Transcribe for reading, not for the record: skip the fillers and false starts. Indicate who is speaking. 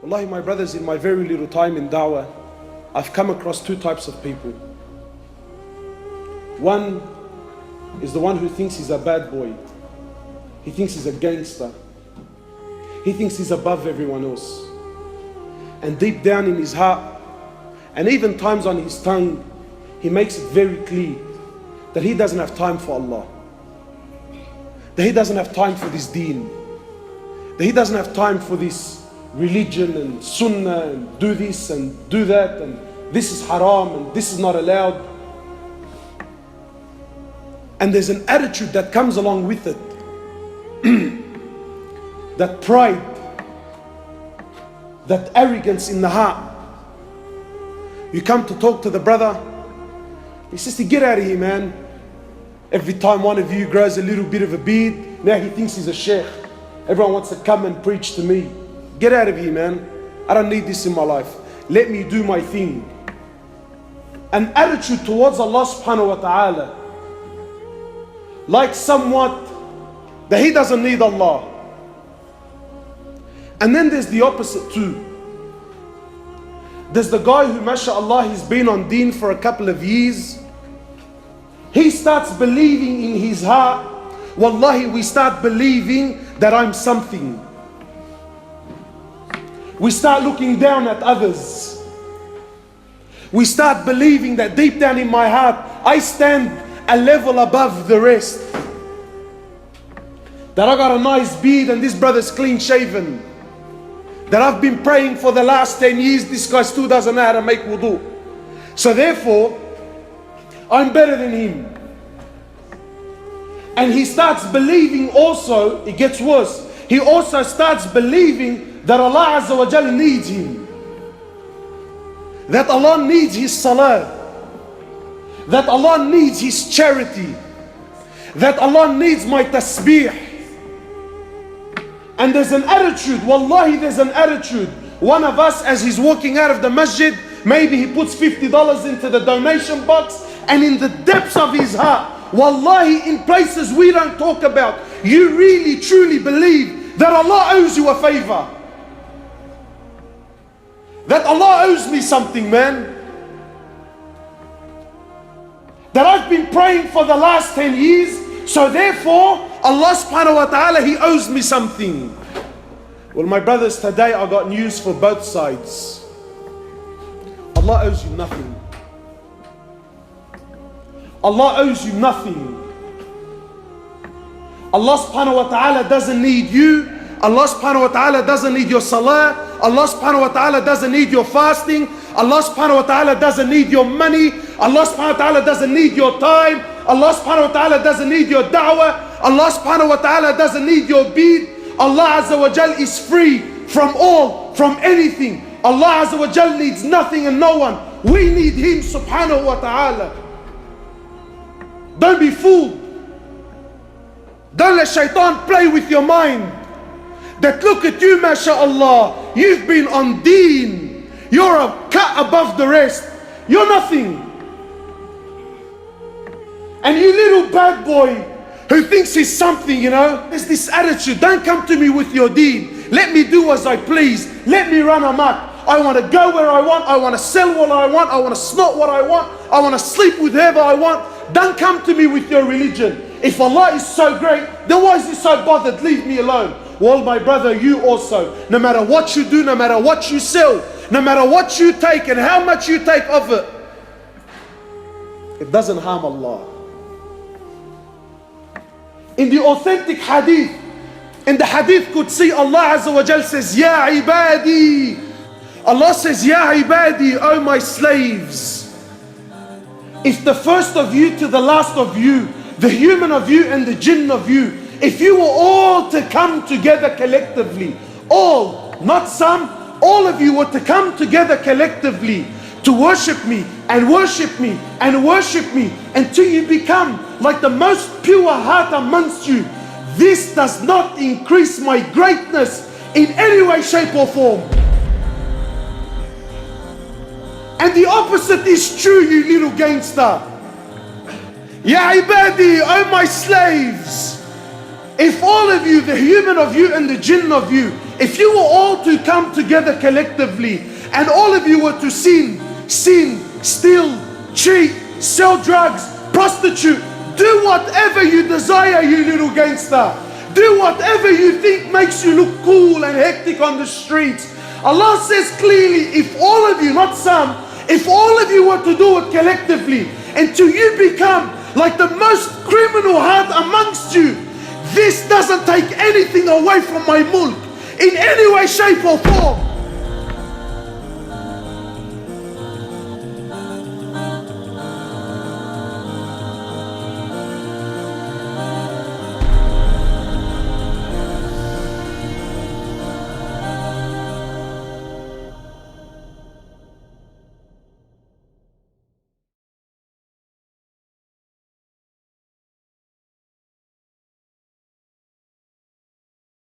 Speaker 1: Wallahi, my brothers, in my very little time in da'wah, I've come across two types of people. One is the one who thinks he's a bad boy. He thinks he's a gangster. He thinks he's above everyone else. And deep down in his heart, and even times on his tongue, he makes it very clear that he doesn't have time for Allah. That he doesn't have time for this deen. That he doesn't have time for this religion and sunnah and do this and do that and this is haram and this is not allowed. And there's an attitude that comes along with it. That pride, that arrogance in the heart. You come to talk to the brother, he says, get out of here, man. Every time one of you grows a little bit of a beard, now he thinks he's a sheikh. Everyone wants to come and preach to me. Get out of here, man. I don't need this in my life. Let me do my thing. An attitude towards Allah subhanahu wa ta'ala, like somewhat that he doesn't need Allah. And then there's the opposite too. There's the guy who, mashallah, he's been on deen for a couple of years. He starts believing in his heart, wallahi, we start believing that I'm something. We start looking down at others. We start believing that deep down in my heart, I stand a level above the rest. That I got a nice beard and this brother's clean shaven. That I've been praying for the last 10 years, this guy still doesn't know how to make wudu. So therefore, I'm better than him. And he starts believing also, it gets worse, he also starts believing that Allah Azza wa Jal needs him. That Allah needs his salah. That Allah needs his charity. That Allah needs my tasbih. And there's an attitude, wallahi there's an attitude. One of us, as he's walking out of the masjid, maybe he puts $50 into the donation box, and in the depths of his heart, wallahi, in places we don't talk about, you really truly believe that Allah owes you a favor. That Allah owes me something, man. That I've been praying for the last 10 years, so therefore Allah subhanahu wa ta'ala, he owes me something. Well, my brothers, today I got news for both sides. Allah owes you nothing. Allah owes you nothing. Allah subhanahu wa ta'ala doesn't need you. Allah subhanahu wa ta'ala doesn't need your salah. Allah subhanahu wa ta'ala doesn't need your fasting. Allah subhanahu wa ta'ala doesn't need your money. Allah subhanahu wa ta'ala doesn't need your time. Allah subhanahu wa ta'ala doesn't need your da'wah. Allah subhanahu wa ta'ala doesn't need your bead. Allah Azza wa Jal is free from all, from anything. Allah Azza wa Jal needs nothing and no one. We need him subhanahu wa ta'ala. Don't be fooled. Don't let shaitan play with your mind. That look at you, mashallah, you've been on deen. You're a cut above the rest. You're nothing. And you little bad boy who thinks he's something, you know. There's this attitude, don't come to me with your deen. Let me do as I please. Let me run amok. I want to go where I want. I want to sell what I want. I want to snort what I want. I want to sleep with whoever I want. Don't come to me with your religion. If Allah is so great, then why is he so bothered? Leave me alone. Well, my brother, you also, no matter what you do, no matter what you sell, no matter what you take and how much you take of it, it doesn't harm Allah. In the authentic hadith, in the hadith Qudsi, Allah Azza wa Jal says, Ya ibadi. Allah says, Ya ibadi, oh my slaves. If the first of you to the last of you, the human of you and the jinn of you, if you were all to come together collectively, all, not some, all of you were to come together collectively to worship me and worship me and worship me until you become like the most pure heart amongst you, this does not increase my greatness in any way, shape or form. And the opposite is true, you little gangster. Ya ibadi, oh my slaves. If all of you, the human of you and the jinn of you, if you were all to come together collectively and all of you were to sin, steal, cheat, sell drugs, prostitute, do whatever you desire, you little gangster. Do whatever you think makes you look cool and hectic on the streets. Allah says clearly, if all of you, not some, if all of you were to do it collectively until you become like the most criminal heart amongst you, this doesn't take anything away from my mulk in any way, shape or form.